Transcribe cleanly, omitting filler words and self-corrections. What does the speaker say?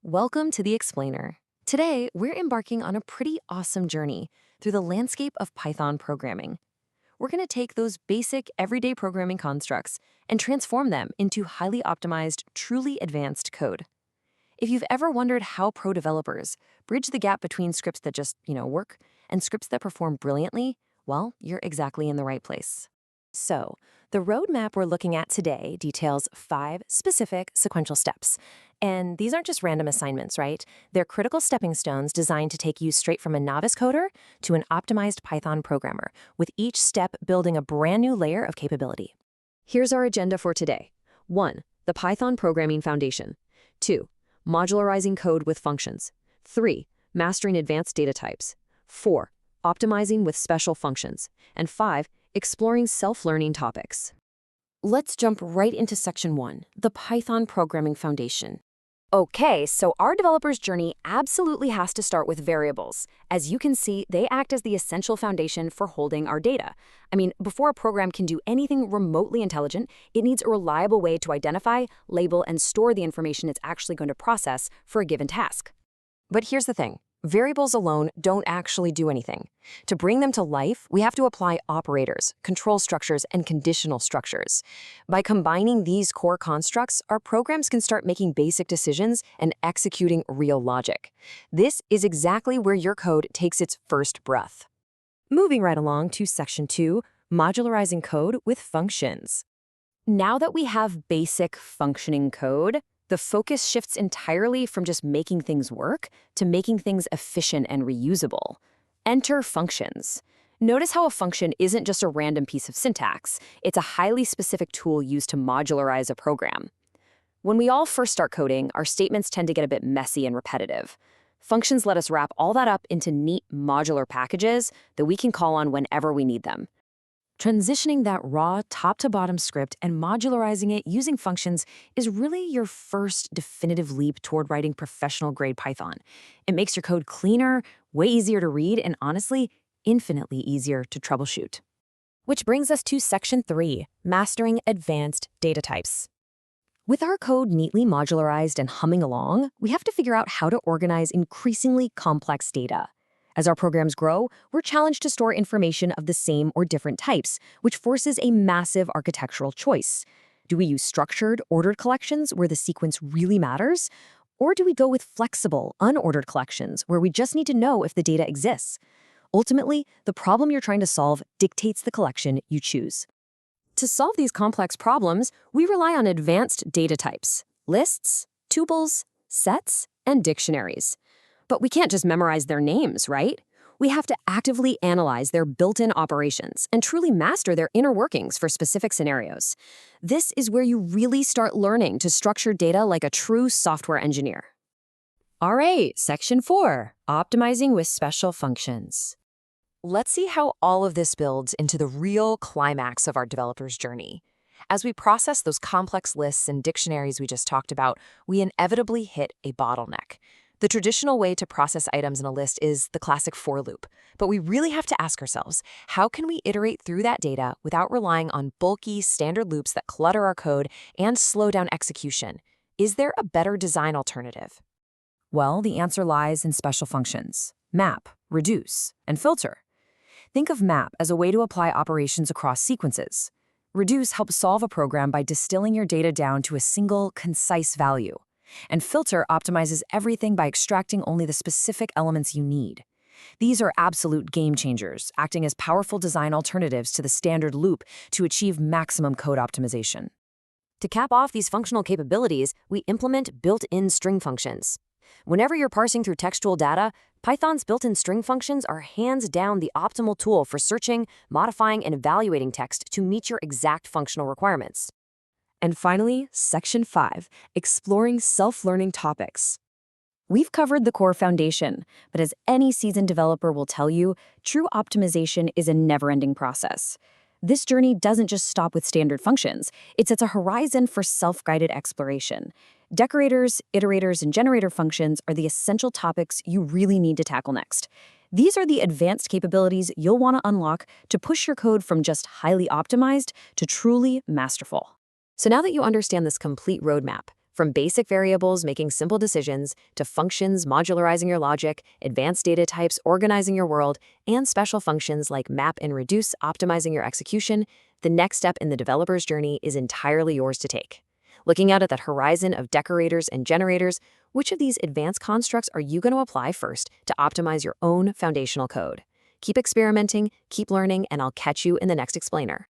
Welcome to The Explainer. Today, we're embarking on a pretty awesome journey through the landscape of Python programming. We're going to take those basic, everyday programming constructs and transform them into highly optimized, truly advanced code. If you've ever wondered how pro developers bridge the gap between scripts that just, work and scripts that perform brilliantly, well, you're exactly in the right place. So, the roadmap we're looking at today details 5 specific sequential steps. And these aren't just random assignments, right? They're critical stepping stones designed to take you straight from a novice coder to an optimized Python programmer, with each step building a brand new layer of capability. Here's our agenda for today. 1. The Python programming foundation. 2. Modularizing code with functions. 3. Mastering advanced data types. 4. Optimizing with special functions. And 5. Exploring self-learning topics. Let's jump right into section 1, the Python programming foundation. Okay, so our developer's journey absolutely has to start with variables. As you can see, they act as the essential foundation for holding our data. Before a program can do anything remotely intelligent, it needs a reliable way to identify, label, and store the information it's actually going to process for a given task. But here's the thing. Variables alone don't actually do anything. To bring them to life, we have to apply operators, control structures, and conditional structures. By combining these core constructs, our programs can start making basic decisions and executing real logic. This is exactly where your code takes its first breath. Moving right along to section 2, modularizing code with functions. Now that we have basic functioning code, the focus shifts entirely from just making things work to making things efficient and reusable. Enter functions. Notice how a function isn't just a random piece of syntax. It's a highly specific tool used to modularize a program. When we all first start coding, our statements tend to get a bit messy and repetitive. Functions let us wrap all that up into neat modular packages that we can call on whenever we need them. Transitioning that raw top-to-bottom script and modularizing it using functions is really your first definitive leap toward writing professional-grade Python. It makes your code cleaner, way easier to read, and honestly, infinitely easier to troubleshoot. Which brings us to section 3, mastering advanced data types. With our code neatly modularized and humming along, we have to figure out how to organize increasingly complex data. As our programs grow, we're challenged to store information of the same or different types, which forces a massive architectural choice. Do we use structured, ordered collections where the sequence really matters? Or do we go with flexible, unordered collections where we just need to know if the data exists? Ultimately, the problem you're trying to solve dictates the collection you choose. To solve these complex problems, we rely on advanced data types: lists, tuples, sets, and dictionaries. But we can't just memorize their names, right? We have to actively analyze their built-in operations and truly master their inner workings for specific scenarios. This is where you really start learning to structure data like a true software engineer. All right, section 4, optimizing with special functions. Let's see how all of this builds into the real climax of our developer's journey. As we process those complex lists and dictionaries we just talked about, we inevitably hit a bottleneck. The traditional way to process items in a list is the classic for loop, but we really have to ask ourselves, how can we iterate through that data without relying on bulky, standard loops that clutter our code and slow down execution? Is there a better design alternative? Well, the answer lies in special functions: map, reduce, and filter. Think of map as a way to apply operations across sequences. Reduce helps solve a program by distilling your data down to a single, concise value. And filter optimizes everything by extracting only the specific elements you need. These are absolute game changers, acting as powerful design alternatives to the standard loop to achieve maximum code optimization. To cap off these functional capabilities, we implement built-in string functions. Whenever you're parsing through textual data, Python's built-in string functions are hands down the optimal tool for searching, modifying, and evaluating text to meet your exact functional requirements. And finally, section 5, exploring self-learning topics. We've covered the core foundation, but as any seasoned developer will tell you, true optimization is a never-ending process. This journey doesn't just stop with standard functions. It sets a horizon for self-guided exploration. Decorators, iterators, and generator functions are the essential topics you really need to tackle next. These are the advanced capabilities you'll want to unlock to push your code from just highly optimized to truly masterful. So now that you understand this complete roadmap, From basic variables making simple decisions, to functions modularizing your logic, advanced data types organizing your world, and special functions like map and reduce optimizing your execution, the next step in the developer's journey is entirely yours to take. Looking out at that horizon of decorators and generators, which of these advanced constructs are you going to apply first to optimize your own foundational code? Keep experimenting, keep learning, and I'll catch you in the next explainer.